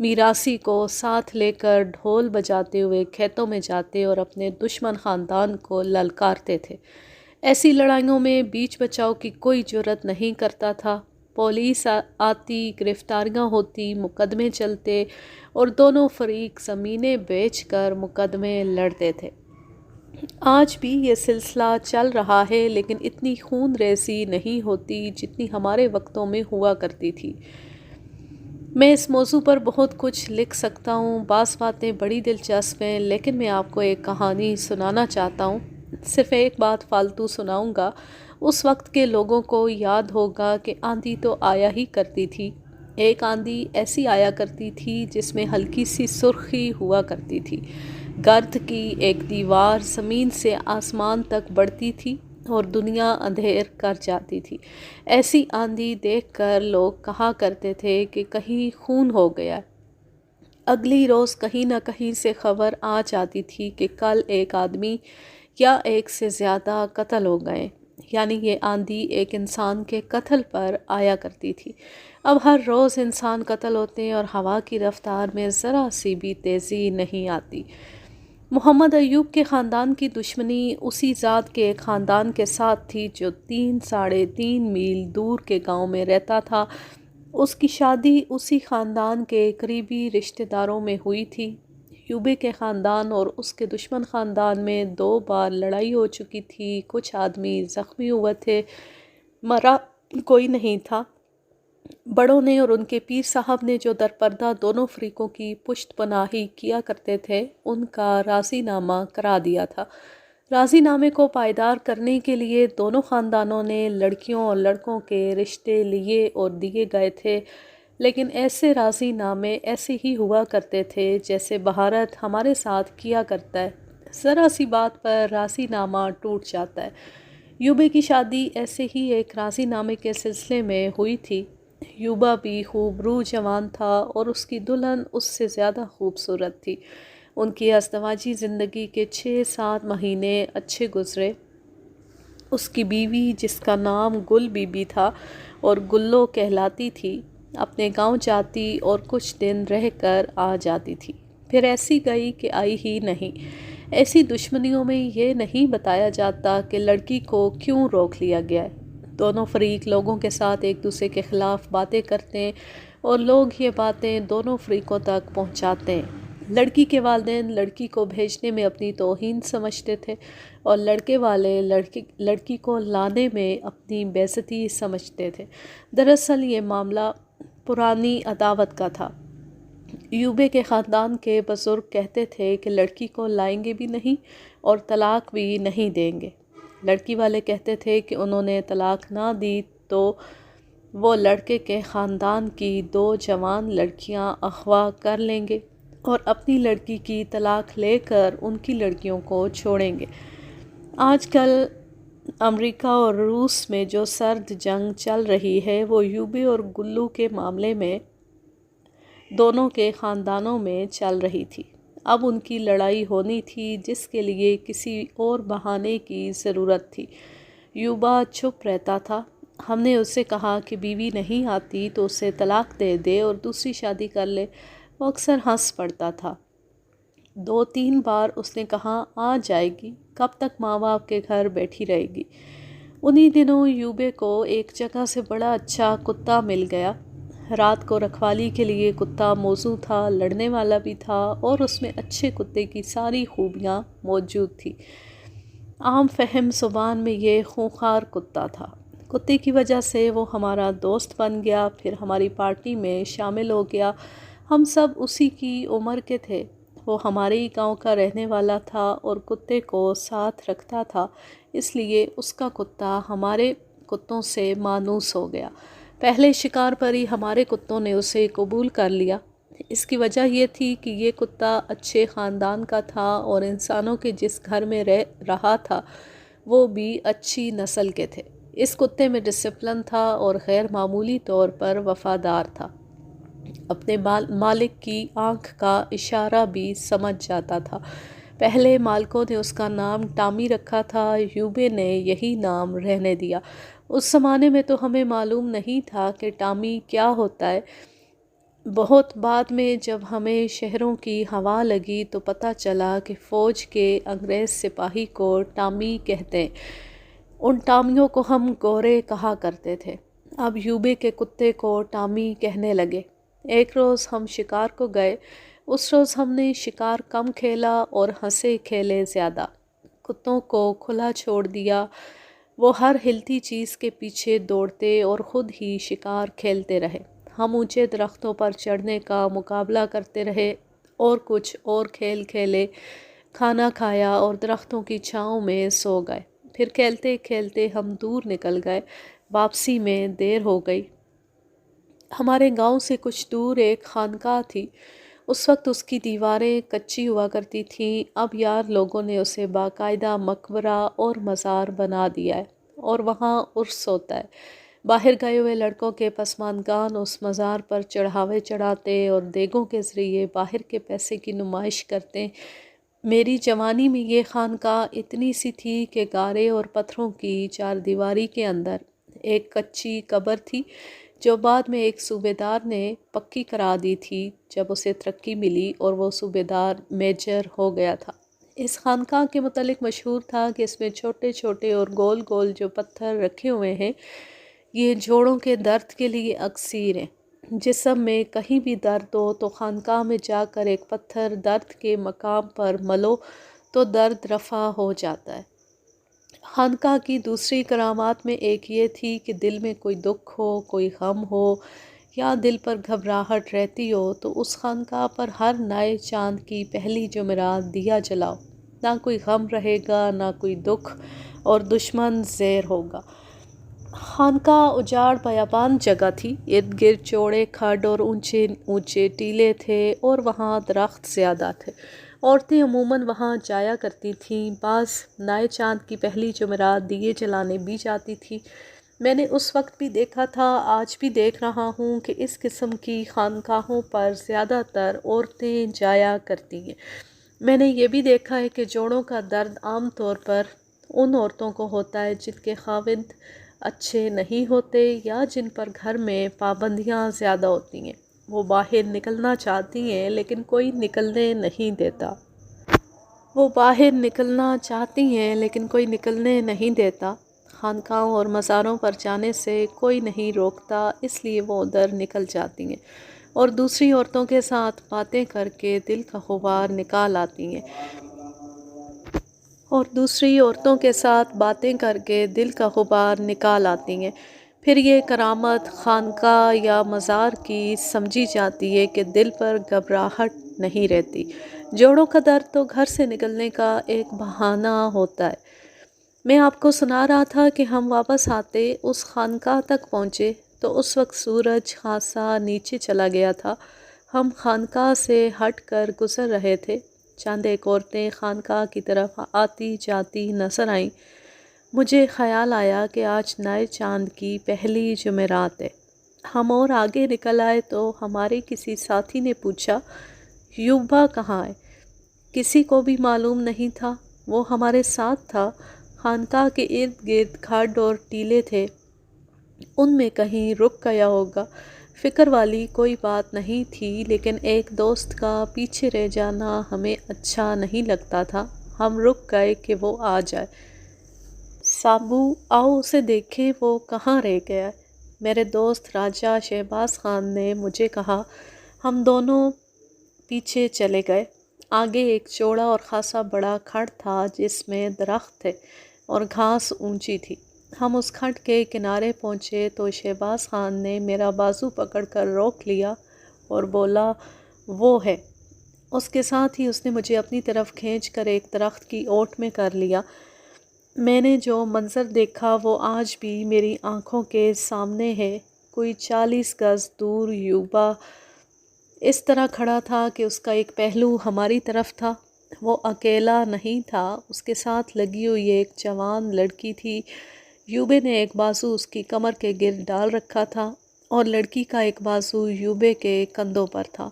میراثی کو ساتھ لے کر ڈھول بجاتے ہوئے کھیتوں میں جاتے اور اپنے دشمن خاندان کو للکارتے تھے۔ ایسی لڑائیوں میں بیچ بچاؤ کی کوئی جرات نہیں کرتا تھا۔ پولیس آتی، گرفتاریاں ہوتی، مقدمے چلتے اور دونوں فریق زمینیں بیچ کر مقدمے لڑتے تھے۔ آج بھی یہ سلسلہ چل رہا ہے، لیکن اتنی خون ریزی نہیں ہوتی جتنی ہمارے وقتوں میں ہوا کرتی تھی۔ میں اس موضوع پر بہت کچھ لکھ سکتا ہوں، بعض باتیں بڑی دلچسپ ہیں، لیکن میں آپ کو ایک کہانی سنانا چاہتا ہوں۔ صرف ایک بات فالتو سناؤں گا۔ اس وقت کے لوگوں کو یاد ہوگا کہ آندھی تو آیا ہی کرتی تھی۔ ایک آندھی ایسی آیا کرتی تھی جس میں ہلکی سی سرخی ہوا کرتی تھی۔ گرد کی ایک دیوار زمین سے آسمان تک بڑھتی تھی اور دنیا اندھیر کر جاتی تھی۔ ایسی آندھی دیکھ کر لوگ کہا کرتے تھے کہ کہیں خون ہو گیا۔ اگلی روز کہیں نہ کہیں سے خبر آ جاتی تھی کہ کل ایک آدمی یا ایک سے زیادہ قتل ہو گئے، یعنی یہ آندھی ایک انسان کے قتل پر آیا کرتی تھی۔ اب ہر روز انسان قتل ہوتے ہیں اور ہوا کی رفتار میں ذرا سی بھی تیزی نہیں آتی۔ محمد ایوب کے خاندان کی دشمنی اسی ذات کے ایک خاندان کے ساتھ تھی جو 3.5 میل دور کے گاؤں میں رہتا تھا۔ اس کی شادی اسی خاندان کے قریبی رشتہ داروں میں ہوئی تھی۔ ایوبے کے خاندان اور اس کے دشمن خاندان میں 2 بار لڑائی ہو چکی تھی، کچھ آدمی زخمی ہوئے تھے، مرا کوئی نہیں تھا۔ بڑوں نے اور ان کے پیر صاحب نے جو درپردہ دونوں فریقوں کی پشت پناہی کیا کرتے تھے، ان کا راضی نامہ کرا دیا تھا۔ راضی نامے کو پائیدار کرنے کے لیے دونوں خاندانوں نے لڑکیوں اور لڑکوں کے رشتے لیے اور دیے گئے تھے، لیکن ایسے راضی نامے ایسے ہی ہوا کرتے تھے جیسے بھارت ہمارے ساتھ کیا کرتا ہے، ذرا سی بات پر راضی نامہ ٹوٹ جاتا ہے۔ یوبے کی شادی ایسے ہی ایک راضی نامے کے سلسلے میں ہوئی تھی۔ یوبا بھی خوب روح جوان تھا اور اس کی دلہن اس سے زیادہ خوبصورت تھی۔ ان کی ازدواجی زندگی کے 6-7 مہینے اچھے گزرے۔ اس کی بیوی، جس کا نام گل بی بی تھا اور گلو کہلاتی تھی، اپنے گاؤں جاتی اور کچھ دن رہ کر آ جاتی تھی، پھر ایسی گئی کہ آئی ہی نہیں۔ ایسی دشمنیوں میں یہ نہیں بتایا جاتا کہ لڑکی کو کیوں روک لیا گیا ہے۔ دونوں فریق لوگوں کے ساتھ ایک دوسرے کے خلاف باتیں کرتے ہیں اور لوگ یہ باتیں دونوں فریقوں تک پہنچاتے ہیں۔ لڑکی کے والدین لڑکی کو بھیجنے میں اپنی توہین سمجھتے تھے اور لڑکے والے لڑکی کو لانے میں اپنی بے عزتی سمجھتے تھے۔ دراصل یہ معاملہ پرانی عداوت کا تھا۔ ایوبے کے خاندان کے بزرگ کہتے تھے کہ لڑکی کو لائیں گے بھی نہیں اور طلاق بھی نہیں دیں گے۔ لڑکی والے کہتے تھے کہ انہوں نے طلاق نہ دی تو وہ لڑکے کے خاندان کی 2 جوان لڑکیاں اغوا کر لیں گے اور اپنی لڑکی کی طلاق لے کر ان کی لڑکیوں کو چھوڑیں گے۔ آج کل امریکہ اور روس میں جو سرد جنگ چل رہی ہے، وہ یوبے اور گلو کے معاملے میں دونوں کے خاندانوں میں چل رہی تھی۔ اب ان کی لڑائی ہونی تھی جس کے لیے کسی اور بہانے کی ضرورت تھی۔ یوبا چپ رہتا تھا۔ ہم نے اسے کہا کہ بیوی نہیں آتی تو اسے طلاق دے دے اور دوسری شادی کر لے۔ وہ اکثر ہنس پڑتا تھا۔ 2-3 بار اس نے کہا آ جائے گی، کب تک ماں باپ کے گھر بیٹھی رہے گی۔ انہی دنوں یوبے کو ایک جگہ سے بڑا اچھا کتا مل گیا۔ رات کو رکھوالی کے لیے کتا موزوں تھا، لڑنے والا بھی تھا اور اس میں اچھے کتے کی ساری خوبیاں موجود تھی۔ عام فہم زبان میں یہ خونخوار کتا تھا۔ کتے کی وجہ سے وہ ہمارا دوست بن گیا، پھر ہماری پارٹی میں شامل ہو گیا۔ ہم سب اسی کی عمر کے تھے۔ وہ ہمارے ہی گاؤں کا رہنے والا تھا اور کتے کو ساتھ رکھتا تھا، اس لیے اس کا کتا ہمارے کتوں سے مانوس ہو گیا۔ پہلے شکار پر ہی ہمارے کتوں نے اسے قبول کر لیا۔ اس کی وجہ یہ تھی کہ یہ کتا اچھے خاندان کا تھا اور انسانوں کے جس گھر میں رہ رہا تھا وہ بھی اچھی نسل کے تھے۔ اس کتے میں ڈسپلن تھا اور غیر معمولی طور پر وفادار تھا۔ اپنے مالک کی آنکھ کا اشارہ بھی سمجھ جاتا تھا۔ پہلے مالکوں نے اس کا نام ٹامی رکھا تھا، یوبے نے یہی نام رہنے دیا۔ اس زمانے میں تو ہمیں معلوم نہیں تھا کہ ٹامی کیا ہوتا ہے۔ بہت بعد میں جب ہمیں شہروں کی ہوا لگی تو پتہ چلا کہ فوج کے انگریز سپاہی کو ٹامی کہتے ہیں۔ ان ٹامیوں کو ہم گورے کہا کرتے تھے، اب یوبے کے کتے کو ٹامی کہنے لگے۔ ایک روز ہم شکار کو گئے، اس روز ہم نے شکار کم کھیلا اور ہنسے کھیلے زیادہ۔ کتوں کو کھلا چھوڑ دیا، وہ ہر ہلتی چیز کے پیچھے دوڑتے اور خود ہی شکار کھیلتے رہے۔ ہم اونچے درختوں پر چڑھنے کا مقابلہ کرتے رہے اور کچھ اور کھیل کھیلے، کھانا کھایا اور درختوں کی چھاؤں میں سو گئے۔ پھر کھیلتے کھیلتے ہم دور نکل گئے، واپسی میں دیر ہو گئی۔ ہمارے گاؤں سے کچھ دور ایک خانقاہ تھی، اس وقت اس کی دیواریں کچی ہوا کرتی تھیں، اب یار لوگوں نے اسے باقاعدہ مقبرہ اور مزار بنا دیا ہے اور وہاں عرس ہوتا ہے۔ باہر گئے ہوئے لڑکوں کے پسماندگان اس مزار پر چڑھاوے چڑھاتے اور دیگوں کے ذریعے باہر کے پیسے کی نمائش کرتے۔ میری جوانی میں یہ خانقاہ اتنی سی تھی کہ گارے اور پتھروں کی چار دیواری کے اندر ایک کچی قبر تھی جو بعد میں ایک صوبیدار نے پکی کرا دی تھی جب اسے ترقی ملی اور وہ صوبیدار میجر ہو گیا تھا۔ اس خانقاہ کے متعلق مشہور تھا کہ اس میں چھوٹے چھوٹے اور گول گول جو پتھر رکھے ہوئے ہیں یہ جوڑوں کے درد کے لیے اکسیر ہیں۔ جسم میں کہیں بھی درد ہو تو خانقاہ میں جا کر ایک پتھر درد کے مقام پر ملو تو درد رفع ہو جاتا ہے۔ خانقاہ کی دوسری کرامات میں ایک یہ تھی کہ دل میں کوئی دکھ ہو، کوئی غم ہو یا دل پر گھبراہٹ رہتی ہو تو اس خانقاہ پر ہر نئے چاند کی پہلی جمعرات دیا جلاؤ، نہ کوئی غم رہے گا نہ کوئی دکھ اور دشمن زیر ہوگا۔ خانقاہ اجاڑ بیابان جگہ تھی، ارد گرد چوڑے کھڈ اور اونچے اونچے ٹیلے تھے اور وہاں درخت زیادہ تھے۔ عورتیں عموماً وہاں جایا کرتی تھیں، بعض نئے چاند کی پہلی جمعرات دیے جلانے بھی جاتی تھیں۔ میں نے اس وقت بھی دیکھا تھا، آج بھی دیکھ رہا ہوں کہ اس قسم کی خانقاہوں پر زیادہ تر عورتیں جایا کرتی ہیں۔ میں نے یہ بھی دیکھا ہے کہ جوڑوں کا درد عام طور پر ان عورتوں کو ہوتا ہے جن کے خاوند اچھے نہیں ہوتے یا جن پر گھر میں پابندیاں زیادہ ہوتی ہیں۔ وہ باہر نکلنا چاہتی ہیں لیکن کوئی نکلنے نہیں دیتا۔ خانقاہوں اور مزاروں پر جانے سے کوئی نہیں روکتا، اس لیے وہ ادھر نکل جاتی ہیں اور دوسری عورتوں کے ساتھ باتیں کر کے دل کا غبار نکال آتی ہیں۔ پھر یہ کرامت خانقاہ یا مزار کی سمجھی جاتی ہے کہ دل پر گھبراہٹ نہیں رہتی۔ جوڑوں کا درد تو گھر سے نکلنے کا ایک بہانہ ہوتا ہے۔ میں آپ کو سنا رہا تھا کہ ہم واپس آتے اس خانقاہ تک پہنچے تو اس وقت سورج خاصا نیچے چلا گیا تھا۔ ہم خانقاہ سے ہٹ کر گزر رہے تھے، چند ایک عورتیں خانقاہ کی طرف آتی جاتی نظر آئیں۔ مجھے خیال آیا کہ آج نئے چاند کی پہلی جمعرات ہے۔ ہم اور آگے نکل آئے تو ہمارے کسی ساتھی نے پوچھا، یوبا کہاں ہے؟ کسی کو بھی معلوم نہیں تھا، وہ ہمارے ساتھ تھا۔ خانقاہ کے ارد گرد کھڈ اور ٹیلے تھے، ان میں کہیں رک گیا ہوگا۔ فکر والی کوئی بات نہیں تھی، لیکن ایک دوست کا پیچھے رہ جانا ہمیں اچھا نہیں لگتا تھا۔ ہم رک گئے کہ وہ آ جائے۔ سابو، آؤ اسے دیکھیں، وہ کہاں رہ گیا ہے؟ میرے دوست راجہ شہباز خان نے مجھے کہا۔ ہم دونوں پیچھے چلے گئے۔ آگے ایک چوڑا اور خاصا بڑا کھڈ تھا جس میں درخت تھے اور گھاس اونچی تھی۔ ہم اس کھڈ کے کنارے پہنچے تو شہباز خان نے میرا بازو پکڑ کر روک لیا اور بولا، وہ ہے۔ اس کے ساتھ ہی اس نے مجھے اپنی طرف کھینچ کر ایک درخت کی اوٹ میں کر لیا۔ میں نے جو منظر دیکھا وہ آج بھی میری آنکھوں کے سامنے ہے۔ کوئی 40 گز دور یوبا اس طرح کھڑا تھا کہ اس کا ایک پہلو ہماری طرف تھا۔ وہ اکیلا نہیں تھا، اس کے ساتھ لگی ہوئی ایک جوان لڑکی تھی۔ یوبے نے ایک بازو اس کی کمر کے گرد ڈال رکھا تھا اور لڑکی کا ایک بازو یوبے کے کندھوں پر تھا۔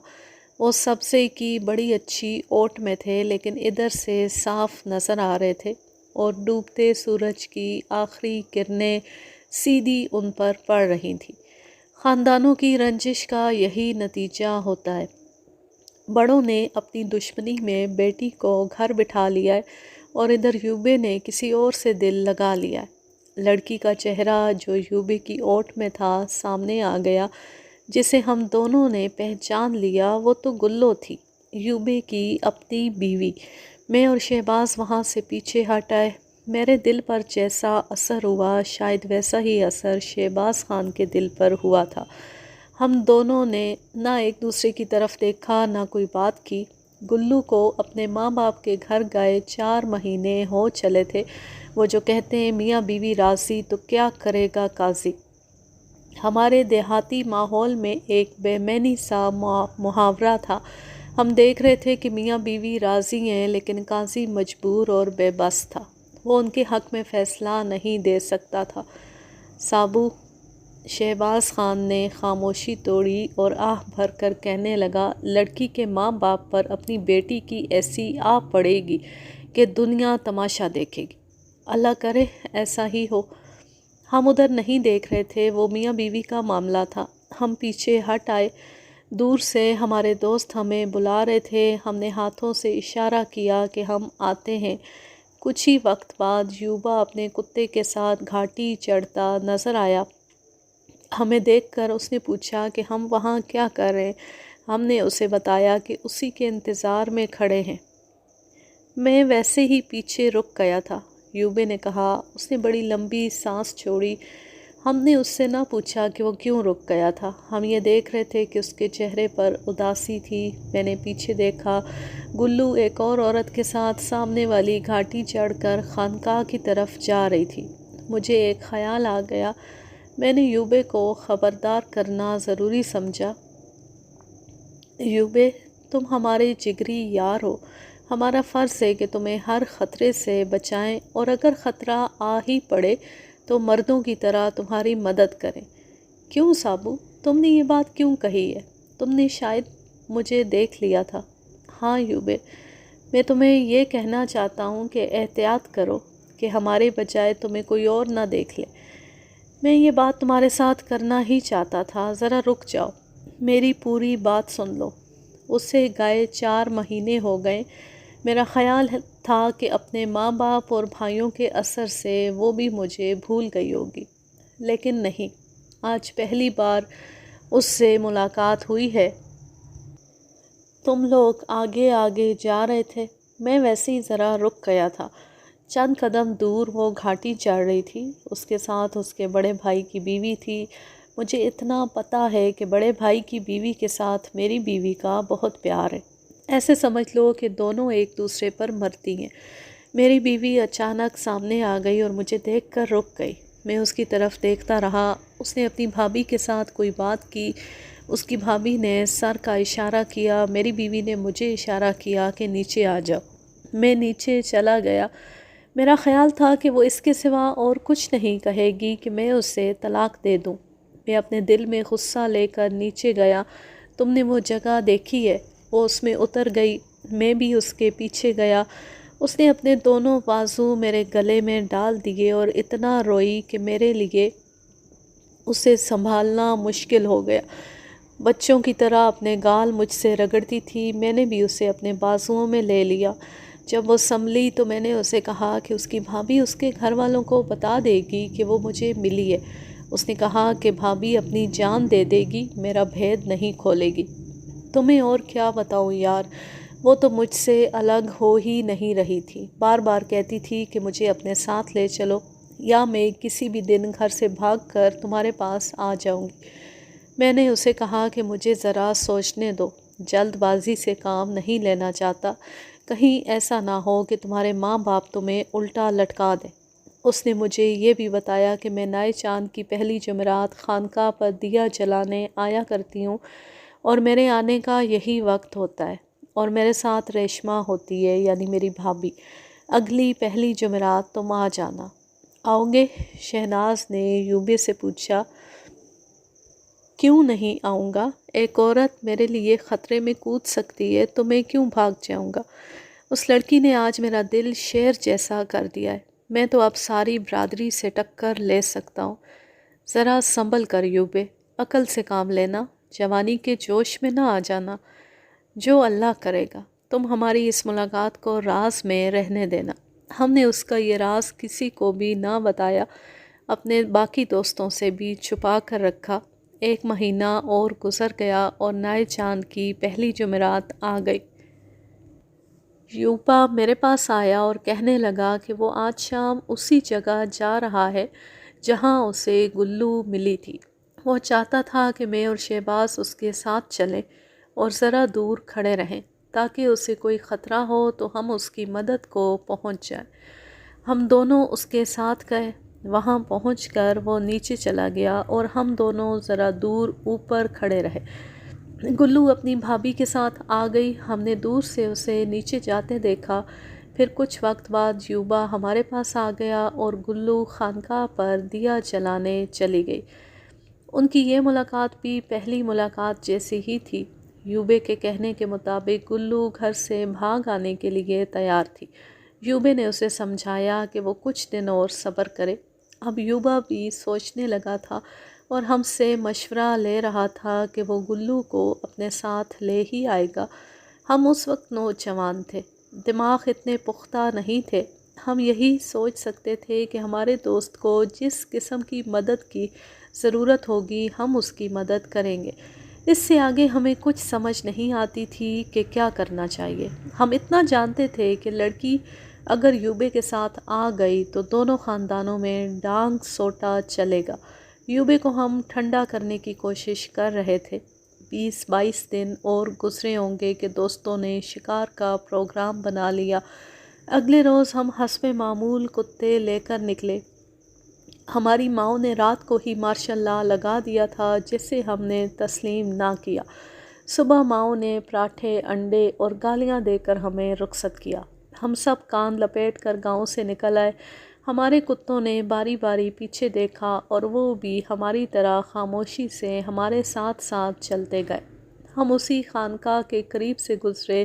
وہ سبزے کی بڑی اچھی اوٹ میں تھے لیکن ادھر سے صاف نظر آ رہے تھے اور ڈوبتے سورج کی آخری کرنیں سیدھی ان پر پڑ رہی تھیں۔ خاندانوں کی رنجش کا یہی نتیجہ ہوتا ہے۔ بڑوں نے اپنی دشمنی میں بیٹی کو گھر بٹھا لیا ہے اور ادھر یوبے نے کسی اور سے دل لگا لیا ہے۔ لڑکی کا چہرہ جو یوبے کی اوٹ میں تھا سامنے آ گیا، جسے ہم دونوں نے پہچان لیا۔ وہ تو گلو تھی، یوبے کی اپنی بیوی۔ میں اور شہباز وہاں سے پیچھے ہٹ آئے۔ میرے دل پر جیسا اثر ہوا شاید ویسا ہی اثر شہباز خان کے دل پر ہوا تھا۔ ہم دونوں نے نہ ایک دوسرے کی طرف دیکھا، نہ کوئی بات کی۔ گلو کو اپنے ماں باپ کے گھر گئے 4 مہینے ہو چلے تھے۔ وہ جو کہتے ہیں میاں بیوی راضی تو کیا کرے گا قاضی۔ ہمارے دیہاتی ماحول میں ایک بے معنی سا محاورہ تھا۔ ہم دیکھ رہے تھے کہ میاں بیوی راضی ہیں لیکن قاضی مجبور اور بے بس تھا۔ وہ ان کے حق میں فیصلہ نہیں دے سکتا تھا۔ سابو، شہباز خان نے خاموشی توڑی اور آہ بھر کر کہنے لگا، لڑکی کے ماں باپ پر اپنی بیٹی کی ایسی آہ پڑے گی کہ دنیا تماشا دیکھے گی۔ اللہ کرے ایسا ہی ہو۔ ہم ادھر نہیں دیکھ رہے تھے، وہ میاں بیوی کا معاملہ تھا۔ ہم پیچھے ہٹ آئے۔ دور سے ہمارے دوست ہمیں بلا رہے تھے۔ ہم نے ہاتھوں سے اشارہ کیا کہ ہم آتے ہیں۔ کچھ ہی وقت بعد یوبا اپنے کتے کے ساتھ گھاٹی چڑھتا نظر آیا۔ ہمیں دیکھ کر اس نے پوچھا کہ ہم وہاں کیا کر رہے ہیں۔ ہم نے اسے بتایا کہ اسی کے انتظار میں کھڑے ہیں۔ میں ویسے ہی پیچھے رک گیا تھا، یوبے نے کہا۔ اس نے بڑی لمبی سانس چھوڑی۔ ہم نے اس سے نہ پوچھا کہ وہ کیوں رک گیا تھا۔ ہم یہ دیکھ رہے تھے کہ اس کے چہرے پر اداسی تھی۔ میں نے پیچھے دیکھا، گلو ایک اور عورت کے ساتھ سامنے والی گھاٹی چڑھ کر خانقاہ کی طرف جا رہی تھی۔ مجھے ایک خیال آ گیا۔ میں نے یوبے کو خبردار کرنا ضروری سمجھا۔ یوبے، تم ہمارے جگری یار ہو۔ ہمارا فرض ہے کہ تمہیں ہر خطرے سے بچائیں اور اگر خطرہ آ ہی پڑے تو مردوں کی طرح تمہاری مدد کریں۔ کیوں سابو، تم نے یہ بات کیوں کہی ہے؟ تم نے شاید مجھے دیکھ لیا تھا۔ ہاں یوبے، میں تمہیں یہ کہنا چاہتا ہوں کہ احتیاط کرو کہ ہمارے بجائے تمہیں کوئی اور نہ دیکھ لے۔ میں یہ بات تمہارے ساتھ کرنا ہی چاہتا تھا۔ ذرا رک جاؤ، میری پوری بات سن لو۔ اسے گئے 4 مہینے ہو گئے۔ میرا خیال تھا کہ اپنے ماں باپ اور بھائیوں کے اثر سے وہ بھی مجھے بھول گئی ہوگی، لیکن نہیں، آج پہلی بار اس سے ملاقات ہوئی ہے۔ تم لوگ آگے آگے جا رہے تھے، میں ویسے ہی ذرا رک گیا تھا۔ چند قدم دور وہ گھاٹی چڑھ رہی تھی، اس کے ساتھ اس کے بڑے بھائی کی بیوی تھی۔ مجھے اتنا پتہ ہے کہ بڑے بھائی کی بیوی کے ساتھ میری بیوی کا بہت پیار ہے۔ ایسے سمجھ لو کہ دونوں ایک دوسرے پر مرتی ہیں۔ میری بیوی اچانک سامنے آ گئی اور مجھے دیکھ کر رک گئی۔ میں اس کی طرف دیکھتا رہا۔ اس نے اپنی بھابھی کے ساتھ کوئی بات کی۔ اس کی بھابھی نے سر کا اشارہ کیا۔ میری بیوی نے مجھے اشارہ کیا کہ نیچے آ جاؤ۔ میں نیچے چلا گیا۔ میرا خیال تھا کہ وہ اس کے سوا اور کچھ نہیں کہے گی کہ میں اسے طلاق دے دوں۔ میں اپنے دل میں غصہ لے کر نیچے گیا۔ تم نے وہ جگہ دیکھی ہے؟ وہ اس میں اتر گئی۔ میں بھی اس کے پیچھے گیا۔ اس نے اپنے دونوں بازو میرے گلے میں ڈال دیے اور اتنا روئی کہ میرے لیے اسے سنبھالنا مشکل ہو گیا۔ بچوں کی طرح اپنے گال مجھ سے رگڑتی تھی۔ میں نے بھی اسے اپنے بازوؤں میں لے لیا۔ جب وہ سنبھلی تو میں نے اسے کہا کہ اس کی بھابھی اس کے گھر والوں کو بتا دے گی کہ وہ مجھے ملی ہے۔ اس نے کہا کہ بھابھی اپنی جان دے دے گی، میرا بھید نہیں کھولے گی۔ تمہیں اور کیا بتاؤں یار، وہ تو مجھ سے الگ ہو ہی نہیں رہی تھی۔ بار بار کہتی تھی کہ مجھے اپنے ساتھ لے چلو یا میں کسی بھی دن گھر سے بھاگ کر تمہارے پاس آ جاؤں گی۔ میں نے اسے کہا کہ مجھے ذرا سوچنے دو، جلد بازی سے کام نہیں لینا چاہتا، کہیں ایسا نہ ہو کہ تمہارے ماں باپ تمہیں الٹا لٹکا دیں۔ اس نے مجھے یہ بھی بتایا کہ میں نئے چاند کی پہلی جمعرات خانقاہ پر دیا جلانے آیا کرتی ہوں اور میرے آنے کا یہی وقت ہوتا ہے، اور میرے ساتھ ریشمہ ہوتی ہے، یعنی میری بھابھی۔ اگلی پہلی جمعرات تم آ جانا۔ آؤں گے؟ شہناز نے یوبے سے پوچھا۔ کیوں نہیں آؤں گا؟ ایک عورت میرے لیے خطرے میں کود سکتی ہے تو میں کیوں بھاگ جاؤں گا؟ اس لڑکی نے آج میرا دل شیر جیسا کر دیا ہے۔ میں تو اب ساری برادری سے ٹکر لے سکتا ہوں۔ ذرا سنبھل کر یوبے، عقل سے کام لینا، جوانی کے جوش میں نہ آ جانا، جو اللہ کرے گا۔ تم ہماری اس ملاقات کو راز میں رہنے دینا۔ ہم نے اس کا یہ راز کسی کو بھی نہ بتایا، اپنے باقی دوستوں سے بھی چھپا کر رکھا۔ 1 مہینہ اور گزر گیا اور نئے چاند کی پہلی جمعرات آ گئی۔ یوپا میرے پاس آیا اور کہنے لگا کہ وہ آج شام اسی جگہ جا رہا ہے جہاں اسے گلو ملی تھی۔ وہ چاہتا تھا کہ میں اور شہباز اس کے ساتھ چلیں اور ذرا دور کھڑے رہیں تاکہ اسے کوئی خطرہ ہو تو ہم اس کی مدد کو پہنچ جائیں۔ ہم دونوں اس کے ساتھ گئے۔ وہاں پہنچ کر وہ نیچے چلا گیا اور ہم دونوں ذرا دور اوپر کھڑے رہے۔ گلو اپنی بھابھی کے ساتھ آ گئی۔ ہم نے دور سے اسے نیچے جاتے دیکھا۔ پھر کچھ وقت بعد یوبا ہمارے پاس آ گیا اور گلو خانقاہ پر دیا جلانے چلی گئی۔ ان کی یہ ملاقات بھی پہلی ملاقات جیسی ہی تھی۔ یوبے کے کہنے کے مطابق گلو گھر سے بھاگ آنے کے لیے تیار تھی۔ یوبے نے اسے سمجھایا کہ وہ کچھ دن اور صبر کرے۔ اب یوبا بھی سوچنے لگا تھا اور ہم سے مشورہ لے رہا تھا کہ وہ گلو کو اپنے ساتھ لے ہی آئے گا۔ ہم اس وقت نوجوان تھے، دماغ اتنے پختہ نہیں تھے۔ ہم یہی سوچ سکتے تھے کہ ہمارے دوست کو جس قسم کی مدد کی ضرورت ہوگی ہم اس کی مدد کریں گے۔ اس سے آگے ہمیں کچھ سمجھ نہیں آتی تھی کہ کیا کرنا چاہیے۔ ہم اتنا جانتے تھے کہ لڑکی اگر یوبے کے ساتھ آ گئی تو دونوں خاندانوں میں ڈانگ سوٹا چلے گا۔ یوبے کو ہم ٹھنڈا کرنے کی کوشش کر رہے تھے۔ 20-22 دن اور گزرے ہوں گے کہ دوستوں نے شکار کا پروگرام بنا لیا۔ اگلے روز ہم حسب معمول کتے لے کر نکلے۔ ہماری ماؤں نے رات کو ہی ماشاء اللہ لگا دیا تھا جسے ہم نے تسلیم نہ کیا۔ صبح ماؤں نے پراٹھے، انڈے اور گالیاں دے کر ہمیں رخصت کیا۔ ہم سب کان لپیٹ کر گاؤں سے نکل آئے۔ ہمارے کتوں نے باری باری پیچھے دیکھا اور وہ بھی ہماری طرح خاموشی سے ہمارے ساتھ ساتھ چلتے گئے۔ ہم اسی خانقاہ کے قریب سے گزرے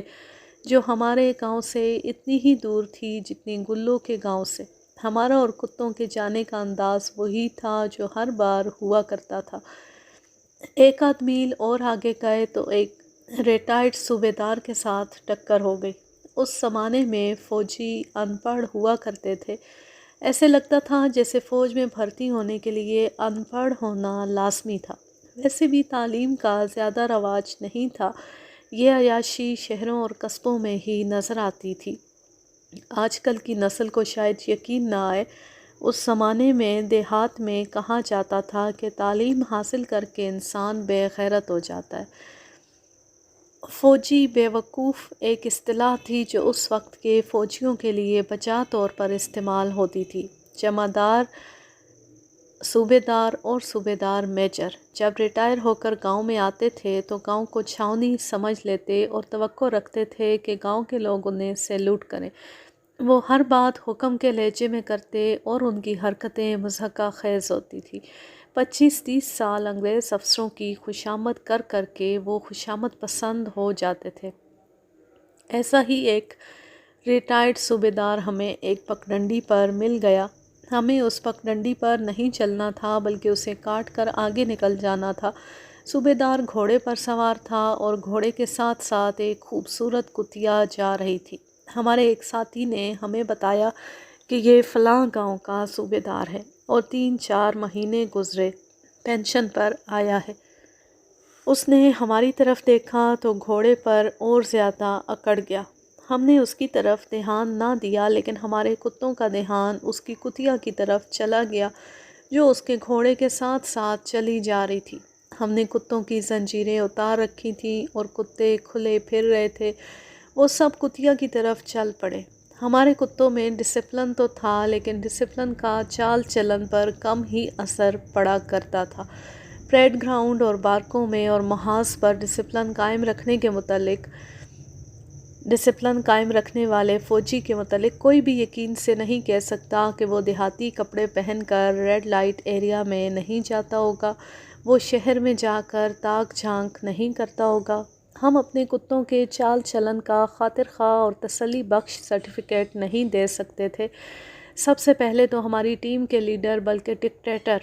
جو ہمارے گاؤں سے اتنی ہی دور تھی جتنی گلو کے گاؤں سے۔ ہمارا اور کتوں کے جانے کا انداز وہی تھا جو ہر بار ہوا کرتا تھا۔ 1 آدھ میل اور آگے گئے تو ایک ریٹائرڈ صوبے دار کے ساتھ ٹکر ہو گئی۔ اس زمانے میں فوجی ان پڑھ ہوا کرتے تھے۔ ایسے لگتا تھا جیسے فوج میں بھرتی ہونے کے لیے ان پڑھ ہونا لازمی تھا۔ ویسے بھی تعلیم کا زیادہ رواج نہیں تھا۔ یہ عیاشی شہروں اور قصبوں میں ہی نظر آتی تھی۔ آج کل کی نسل کو شاید یقین نہ آئے، اس زمانے میں دیہات میں کہا جاتا تھا کہ تعلیم حاصل کر کے انسان بے غیرت ہو جاتا ہے۔ فوجی بے وقوف ایک اصطلاح تھی جو اس وقت کے فوجیوں کے لیے بجا طور پر استعمال ہوتی تھی۔ جمعدار صوبے دار اور صوبے دار میجر جب ریٹائر ہو کر گاؤں میں آتے تھے تو گاؤں کو چھاؤنی سمجھ لیتے اور توقع رکھتے تھے کہ گاؤں کے لوگ انہیں سیلوٹ کریں۔ وہ ہر بات حکم کے لہجے میں کرتے اور ان کی حرکتیں مضحکہ خیز ہوتی تھیں۔ 25-30 سال انگریز افسروں کی خوشامد کر کر کے وہ خوشامد پسند ہو جاتے تھے۔ ایسا ہی ایک ریٹائرڈ صوبے دار ہمیں ایک پگڈنڈی پر مل گیا۔ ہمیں اس پگڈنڈی پر نہیں چلنا تھا بلکہ اسے کاٹ کر آگے نکل جانا تھا۔ صوبے دار گھوڑے پر سوار تھا اور گھوڑے کے ساتھ ساتھ ایک خوبصورت کتیا جا رہی تھی۔ ہمارے ایک ساتھی نے ہمیں بتایا کہ یہ فلاں گاؤں کا صوبے دار ہے اور 3-4 مہینے گزرے پینشن پر آیا ہے۔ اس نے ہماری طرف دیکھا تو گھوڑے پر اور زیادہ اکڑ گیا۔ ہم نے اس کی طرف دھیان نہ دیا لیکن ہمارے کتوں کا دھیان اس کی کتیا کی طرف چلا گیا جو اس کے گھوڑے کے ساتھ ساتھ چلی جا رہی تھی۔ ہم نے کتوں کی زنجیریں اتار رکھی تھیں اور کتے کھلے پھر رہے تھے۔ وہ سب کتیا کی طرف چل پڑے۔ ہمارے کتوں میں ڈسپلن تو تھا لیکن ڈسپلن کا چال چلن پر کم ہی اثر پڑا کرتا تھا۔ پریڈ گراؤنڈ اور بارکوں میں اور محاذ پر ڈسپلن قائم رکھنے والے فوجی کے متعلق کوئی بھی یقین سے نہیں کہہ سکتا کہ وہ دیہاتی کپڑے پہن کر ریڈ لائٹ ایریا میں نہیں جاتا ہوگا، وہ شہر میں جا کر تاک جھانک نہیں کرتا ہوگا۔ ہم اپنے کتوں کے چال چلن کا خاطر خواہ اور تسلی بخش سرٹیفکیٹ نہیں دے سکتے تھے۔ سب سے پہلے تو ہماری ٹیم کے لیڈر بلکہ ڈکٹیٹر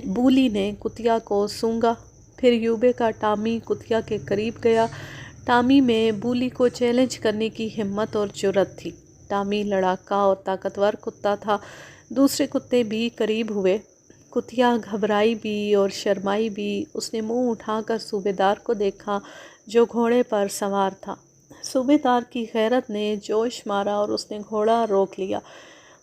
بولی نے کتیا کو سونگھا، پھر یوبے کا ٹامی کتیا کے قریب گیا۔ ٹامی میں بولی کو چیلنج کرنے کی ہمت اور جرأت تھی۔ ٹامی لڑاکا اور طاقتور کتا تھا۔ دوسرے کتے بھی قریب ہوئے۔ کتیا گھبرائی بھی اور شرمائی بھی۔ اس نے منہ اٹھا کر صوبے دار کو دیکھا جو گھوڑے پر سوار تھا۔ صوبے دار کی غیرت نے جوش مارا اور اس نے گھوڑا روک لیا۔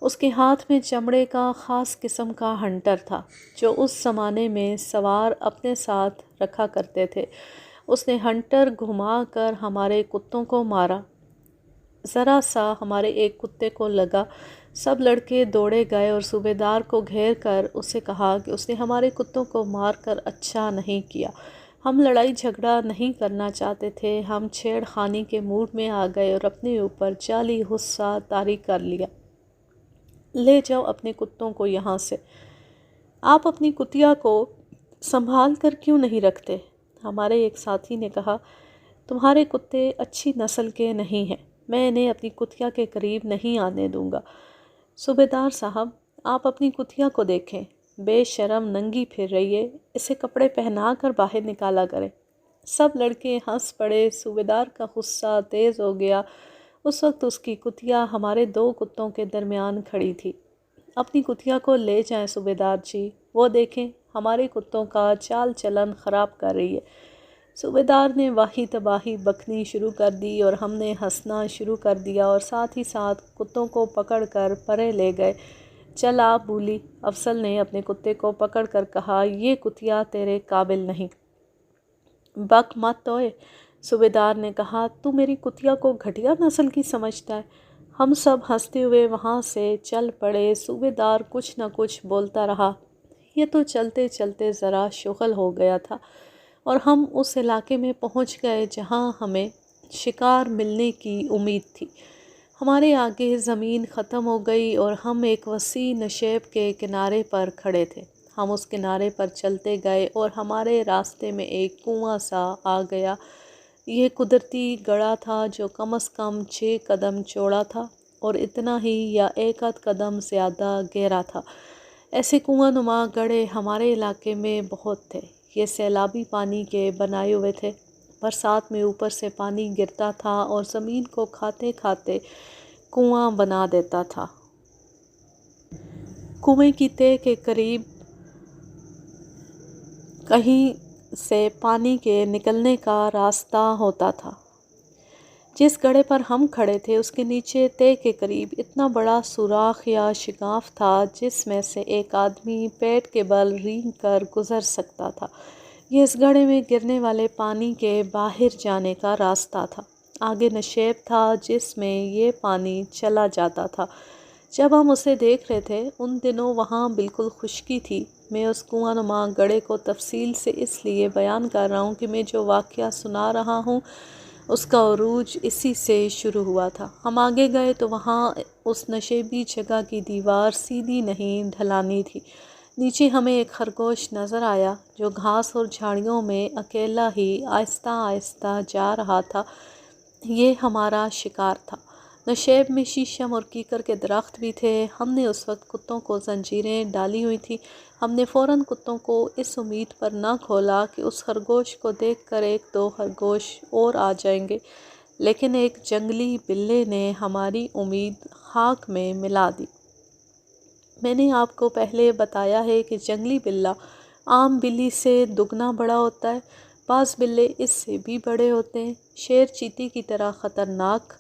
اس کے ہاتھ میں چمڑے کا خاص قسم کا ہنٹر تھا جو اس زمانے میں سوار اپنے ساتھ رکھا کرتے تھے۔ اس نے ہنٹر گھما کر ہمارے کتوں کو مارا۔ ذرا سا ہمارے ایک کتے کو لگا۔ سب لڑکے دوڑے گئے اور صوبے دار کو گھیر کر اسے کہا کہ اس نے ہمارے کتوں کو مار کر اچھا نہیں کیا۔ ہم لڑائی جھگڑا نہیں کرنا چاہتے تھے، ہم چھیڑ خانی کے موڈ میں آ گئے اور اپنے اوپر جعلی غصہ طاری کر لیا۔ لے جاؤ اپنے کتوں کو یہاں سے۔ آپ اپنی کتیا کو سنبھال کر کیوں نہیں رکھتے؟ ہمارے ایک ساتھی نے کہا، تمہارے کتے اچھی نسل کے نہیں ہیں، میں انہیں اپنی کتیا کے قریب نہیں آنے دوں گا۔ صوبے دار صاحب، آپ اپنی کتیا کو دیکھیں، بے شرم ننگی پھر رہی ہے، اسے کپڑے پہنا کر باہر نکالا کریں۔ سب لڑکے ہنس پڑے۔ صوبے دار کا غصہ تیز ہو گیا۔ اس وقت اس کی کتیا ہمارے دو کتوں کے درمیان کھڑی تھی۔ اپنی کتیا کو لے جائیں صوبے دار جی، وہ دیکھیں ہمارے کتوں کا چال چلن خراب کر رہی ہے۔ صوبے دار نے واہی تباہی بکنی شروع کر دی اور ہم نے ہنسنا شروع کر دیا اور ساتھ ہی ساتھ کتوں کو پکڑ کر پرے لے گئے۔ چل آ بولی، افضل نے اپنے کتے کو پکڑ کر کہا، یہ کتیا تیرے قابل نہیں۔ بک مت توئے، صوبے دار نے کہا، تو میری کتیا کو گھٹیا نسل کی سمجھتا ہے۔ ہم سب ہنستے ہوئے وہاں سے چل پڑے۔ صوبے دار کچھ نہ کچھ بولتا رہا۔ یہ تو چلتے چلتے ذرا شغل ہو گیا تھا اور ہم اس علاقے میں پہنچ گئے جہاں ہمیں شکار ملنے کی امید تھی۔ ہمارے آگے زمین ختم ہو گئی اور ہم ایک وسیع نشیب کے کنارے پر کھڑے تھے۔ ہم اس کنارے پر چلتے گئے اور ہمارے راستے میں ایک کنواں سا آ گیا۔ یہ قدرتی گڑھا تھا جو کم از کم 6 قدم چوڑا تھا اور اتنا ہی یا 1 قدم زیادہ گہرا تھا۔ ایسے کنواں نما گڑھے ہمارے علاقے میں بہت تھے۔ یہ سیلابی پانی کے بنائے ہوئے تھے۔ برسات میں اوپر سے پانی گرتا تھا اور زمین کو کھاتے کھاتے کنواں بنا دیتا تھا۔ کنویں کی تہہ کے قریب کہیں سے پانی کے نکلنے کا راستہ ہوتا تھا۔ جس گڑھے پر ہم کھڑے تھے اس کے نیچے تہہ کے قریب اتنا بڑا سوراخ یا شگاف تھا جس میں سے ایک آدمی پیٹ کے بل رینگ کر گزر سکتا تھا۔ یہ اس گڑھے میں گرنے والے پانی کے باہر جانے کا راستہ تھا۔ آگے نشیب تھا جس میں یہ پانی چلا جاتا تھا۔ جب ہم اسے دیکھ رہے تھے ان دنوں وہاں بالکل خشکی تھی۔ میں اس کنواں نما گڑھے کو تفصیل سے اس لیے بیان کر رہا ہوں کہ میں جو واقعہ سنا رہا ہوں اس کا عروج اسی سے شروع ہوا تھا۔ ہم آگے گئے تو وہاں اس نشیبی جگہ کی دیوار سیدھی نہیں ڈھلانی تھی۔ نیچے ہمیں ایک خرگوش نظر آیا جو گھاس اور جھاڑیوں میں اکیلا ہی آہستہ آہستہ جا رہا تھا۔ یہ ہمارا شکار تھا۔ نشیب میں شیشم اور کیکر کے درخت بھی تھے۔ ہم نے اس وقت کتوں کو زنجیریں ڈالی ہوئی تھیں۔ ہم نے فوراً کتوں کو اس امید پر نہ کھولا کہ اس خرگوش کو دیکھ کر 1-2 خرگوش اور آ جائیں گے، لیکن ایک جنگلی بلے نے ہماری امید خاک میں ملا دی۔ میں نے آپ کو پہلے بتایا ہے کہ جنگلی بلّا عام بلی سے دگنا بڑا ہوتا ہے۔ بعض بلے اس سے بھی بڑے ہوتے ہیں۔ شیر چیتے کی طرح خطرناک۔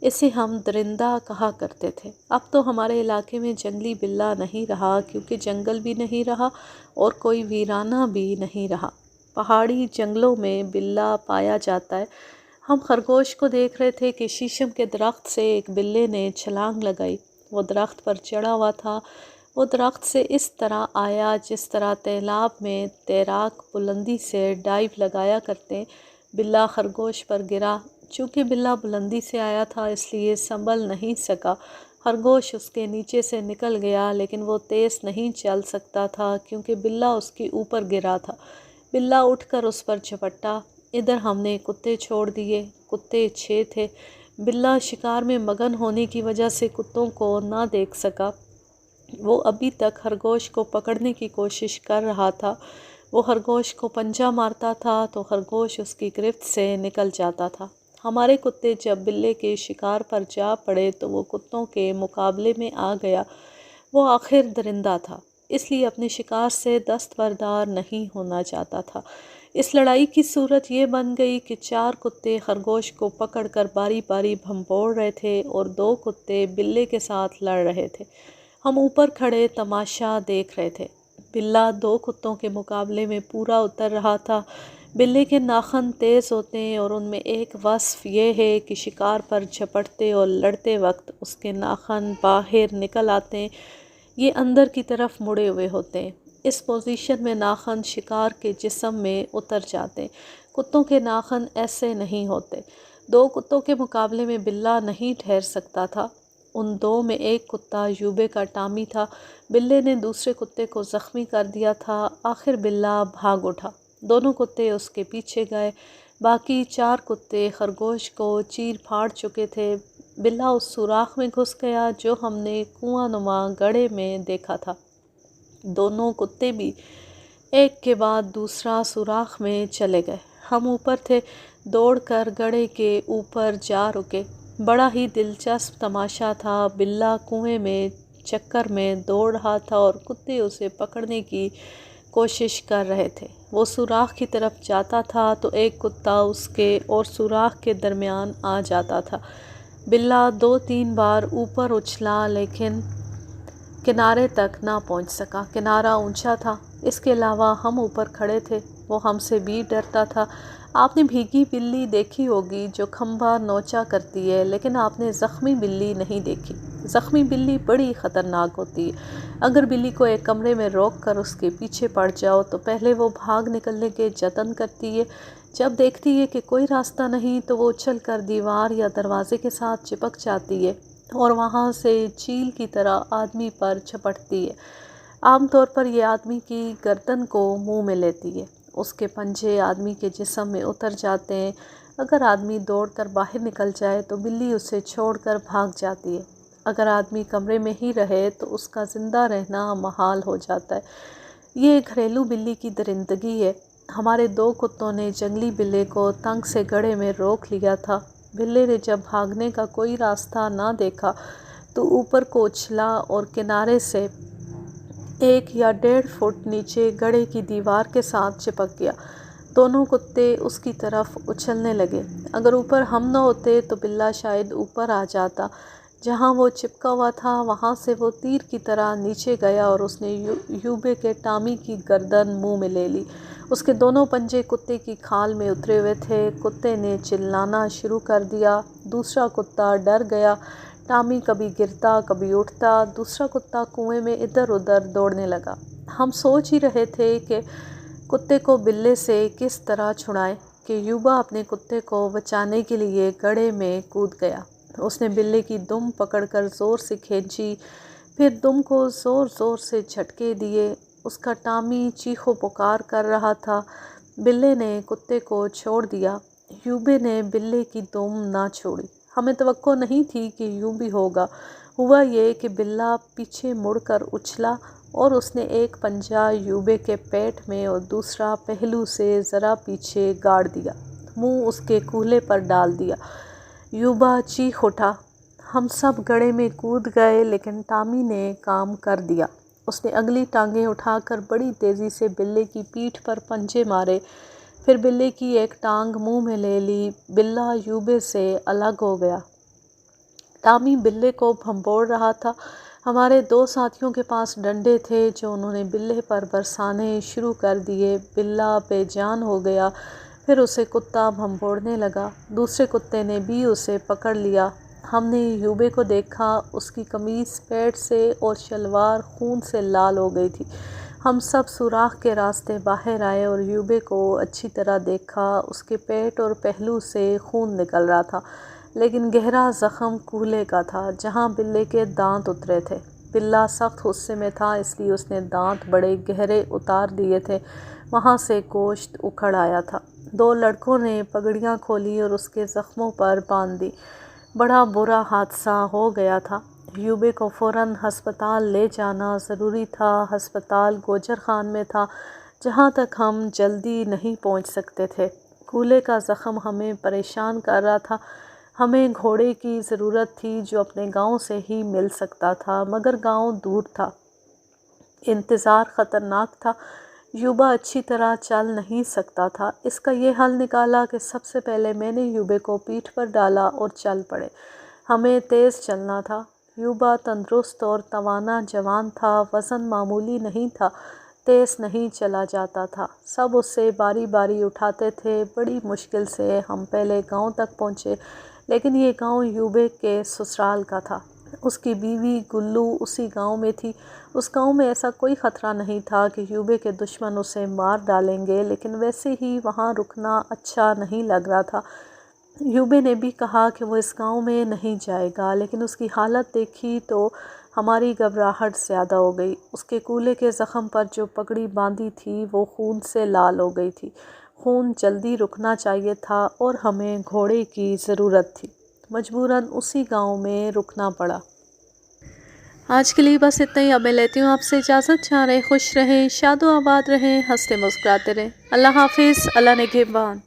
اسے ہم درندہ کہا کرتے تھے۔ اب تو ہمارے علاقے میں جنگلی بلّا نہیں رہا کیونکہ جنگل بھی نہیں رہا اور کوئی ویرانہ بھی نہیں رہا۔ پہاڑی جنگلوں میں بلّا پایا جاتا ہے۔ ہم خرگوش کو دیکھ رہے تھے کہ شیشم کے درخت سے ایک بلے نے چھلانگ لگائی۔ وہ درخت پر چڑھا ہوا تھا۔ وہ درخت سے اس طرح آیا جس طرح تیلاب میں تیراک بلندی سے ڈائیو لگایا کرتے۔ بلّا خرگوش پر گرا۔ چونکہ بلّا بلندی سے آیا تھا اس لیے سنبھل نہیں سکا۔ خرگوش اس کے نیچے سے نکل گیا لیکن وہ تیز نہیں چل سکتا تھا کیونکہ بلّا اس کے اوپر گرا تھا۔ بلّا اٹھ کر اس پر جھپٹا۔ ادھر ہم نے کتے چھوڑ دیے۔ کتے 6 تھے۔ بلّا شکار میں مگن ہونے کی وجہ سے کتوں کو نہ دیکھ سکا۔ وہ ابھی تک خرگوش کو پکڑنے کی کوشش کر رہا تھا۔ وہ خرگوش کو پنجہ مارتا تھا تو خرگوش اس کی گرفت سے نکل جاتا تھا۔ ہمارے کتے جب بلے کے شکار پر جا پڑے تو وہ کتوں کے مقابلے میں آ گیا۔ وہ آخر درندہ تھا، اس لیے اپنے شکار سے دستبردار نہیں ہونا چاہتا تھا۔ اس لڑائی کی صورت یہ بن گئی کہ 4 کتے خرگوش کو پکڑ کر باری باری بھنبوڑ رہے تھے اور 2 کتے بلے کے ساتھ لڑ رہے تھے۔ ہم اوپر کھڑے تماشا دیکھ رہے تھے۔ بلہ 2 کتوں کے مقابلے میں پورا اتر رہا تھا۔ بلے کے ناخن تیز ہوتے ہیں اور ان میں ایک وصف یہ ہے کہ شکار پر جھپٹتے اور لڑتے وقت اس کے ناخن باہر نکل آتے ہیں، یہ اندر کی طرف مڑے ہوئے ہوتے ہیں۔ اس پوزیشن میں ناخن شکار کے جسم میں اتر جاتے ہیں۔ کتوں کے ناخن ایسے نہیں ہوتے۔ 2 کتوں کے مقابلے میں بلہ نہیں ٹھہر سکتا تھا۔ ان 2 میں ایک کتا یوبے کا ٹامی تھا۔ بلے نے دوسرے کتے کو زخمی کر دیا تھا۔ آخر بلہ بھاگ اٹھا، دونوں کتے اس کے پیچھے گئے۔ باقی 4 کتے خرگوش کو چیر پھاڑ چکے تھے۔ بلہ اس سوراخ میں گھس گیا جو ہم نے کنواں نما گڑھے میں دیکھا تھا۔ دونوں کتے بھی ایک کے بعد دوسرا سوراخ میں چلے گئے۔ ہم اوپر تھے، دوڑ کر گڑھے کے اوپر جا رکے۔ بڑا ہی دلچسپ تماشا تھا۔ بلہ کنویں میں چکر میں دوڑ رہا تھا اور کتے اسے پکڑنے کی کوشش کر رہے تھے۔ وہ سوراخ کی طرف جاتا تھا تو ایک کتا اس کے اور سوراخ کے درمیان آ جاتا تھا۔ بلہ 2-3 بار اوپر اچھلا لیکن کنارے تک نہ پہنچ سکا۔ کنارہ اونچا تھا، اس کے علاوہ ہم اوپر کھڑے تھے۔ وہ ہم سے بھی ڈرتا تھا۔ آپ نے بھیگی بلی دیکھی ہوگی جو کھمبا نوچا کرتی ہے، لیکن آپ نے زخمی بلی نہیں دیکھی۔ زخمی بلی بڑی خطرناک ہوتی ہے۔ اگر بلی کو ایک کمرے میں روک کر اس کے پیچھے پڑ جاؤ تو پہلے وہ بھاگ نکلنے کے جتن کرتی ہے۔ جب دیکھتی ہے کہ کوئی راستہ نہیں تو وہ اچھل کر دیوار یا دروازے کے ساتھ چپک جاتی ہے اور وہاں سے چیل کی طرح آدمی پر جھپٹتی ہے۔ عام طور پر یہ آدمی کی گردن کو منہ میں لیتی ہے۔ اس کے پنجے آدمی کے جسم میں اتر جاتے ہیں۔ اگر آدمی دوڑ کر باہر نکل جائے تو بلی اسے چھوڑ کر بھاگ جاتی ہے۔ اگر آدمی کمرے میں ہی رہے تو اس کا زندہ رہنا محال ہو جاتا ہے۔ یہ گھریلو بلی کی درندگی ہے۔ ہمارے 2 کتوں نے جنگلی بلے کو تنگ سے گڑھے میں روک لیا تھا۔ بلے نے جب بھاگنے کا کوئی راستہ نہ دیکھا تو اوپر کو اچھلا اور کنارے سے 1 یا 1.5 فٹ نیچے گڑھے کی دیوار کے ساتھ چپک گیا۔ دونوں کتے اس کی طرف اچھلنے لگے۔ اگر اوپر ہم نہ ہوتے تو بلہ شاید اوپر آ جاتا۔ جہاں وہ چپکا ہوا تھا وہاں سے وہ تیر کی طرح نیچے گیا اور اس نے یوبے کے ٹامی کی گردن منہ میں لے لی۔ اس کے دونوں پنجے کتے کی کھال میں اترے ہوئے تھے۔ کتے نے چلانا شروع کر دیا۔ دوسرا کتا ڈر گیا۔ ٹامی کبھی گرتا کبھی اٹھتا۔ دوسرا کتا کنویں میں ادھر ادھر دوڑنے لگا۔ ہم سوچ ہی رہے تھے کہ کتے کو بلے سے کس طرح چھڑائیں کہ یوبا اپنے کتے کو بچانے کے لیے گڑھے میں کود گیا۔ اس نے بلے کی دم پکڑ کر زور سے کھینچی، پھر دم کو زور زور سے جھٹکے دیے۔ اس کا ٹامی چیخو پکار کر رہا تھا۔ بلے نے کتے کو چھوڑ دیا۔ یوبے نے بلے کی دم نہ چھوڑی۔ ہمیں توقع نہیں تھی کہ یوں بھی ہوگا۔ ہوا یہ کہ بلہ پیچھے مڑ کر اچھلا اور اس نے ایک پنجہ یوبے کے پیٹ میں اور دوسرا پہلو سے ذرا پیچھے گاڑ دیا، منہ اس کے کولہے پر ڈال دیا۔ یوبا چیخ اٹھا۔ ہم سب گڑھے میں کود گئے لیکن ٹامی نے کام کر دیا۔ اس نے اگلی ٹانگیں اٹھا کر بڑی تیزی سے بلے کی پیٹھ پر پنجے مارے، پھر بلے کی ایک ٹانگ منہ میں لے لی۔ بلہ یوبے سے الگ ہو گیا۔ ٹامی بلے کو بھنبوڑ رہا تھا۔ ہمارے 2 ساتھیوں کے پاس ڈنڈے تھے جو انہوں نے بلے پر برسانے شروع کر دیے۔ بلہ بے جان ہو گیا، پھر اسے کتا بھنبوڑنے لگا۔ دوسرے کتے نے بھی اسے پکڑ لیا۔ ہم نے یوبے کو دیکھا، اس کی قمیص پیٹ سے اور شلوار خون سے لال ہو گئی تھی۔ ہم سب سوراخ کے راستے باہر آئے اور یوبے کو اچھی طرح دیکھا۔ اس کے پیٹ اور پہلو سے خون نکل رہا تھا، لیکن گہرا زخم کولہے کا تھا جہاں بلے کے دانت اترے تھے۔ بلہ سخت غصے میں تھا، اس لیے اس نے دانت بڑے گہرے اتار دیے تھے۔ وہاں سے گوشت اکھڑ آیا تھا۔ 2 لڑکوں نے پگڑیاں کھولی اور اس کے زخموں پر باندھ دی۔ بڑا برا حادثہ ہو گیا تھا۔ یوبے کو فوراً ہسپتال لے جانا ضروری تھا۔ ہسپتال گوجر خان میں تھا، جہاں تک ہم جلدی نہیں پہنچ سکتے تھے۔ کولے کا زخم ہمیں پریشان کر رہا تھا۔ ہمیں گھوڑے کی ضرورت تھی جو اپنے گاؤں سے ہی مل سکتا تھا، مگر گاؤں دور تھا، انتظار خطرناک تھا، یوبا اچھی طرح چل نہیں سکتا تھا۔ اس کا یہ حل نکالا کہ سب سے پہلے میں نے یوبے کو پیٹھ پر ڈالا اور چل پڑے۔ ہمیں تیز چلنا تھا۔ یوبا تندرست اور توانا جوان تھا، وزن معمولی نہیں تھا، تیز نہیں چلا جاتا تھا۔ سب اسے باری باری اٹھاتے تھے۔ بڑی مشکل سے ہم پہلے گاؤں تک پہنچے، لیکن یہ گاؤں یوبے کے سسرال کا تھا۔ اس کی بیوی گلو اسی گاؤں میں تھی۔ اس گاؤں میں ایسا کوئی خطرہ نہیں تھا کہ یوبے کے دشمن اسے مار ڈالیں گے، لیکن ویسے ہی وہاں رکنا اچھا نہیں لگ رہا تھا۔ یوبے نے بھی کہا کہ وہ اس گاؤں میں نہیں جائے گا، لیکن اس کی حالت دیکھی تو ہماری گھبراہٹ زیادہ ہو گئی۔ اس کے کولے کے زخم پر جو پگڑی باندھی تھی وہ خون سے لال ہو گئی تھی۔ خون جلدی رکنا چاہیے تھا اور ہمیں گھوڑے کی ضرورت تھی۔ مجبوراً اسی گاؤں میں رکنا پڑا۔ آج کے لیے بس اتنا ہی۔ اب میں لیتی ہوں آپ سے اجازت۔ جہاں رہیں خوش رہیں، شاد و آباد رہیں، ہنستے مسکراتے رہیں۔ اللہ حافظ، اللہ نگہبان۔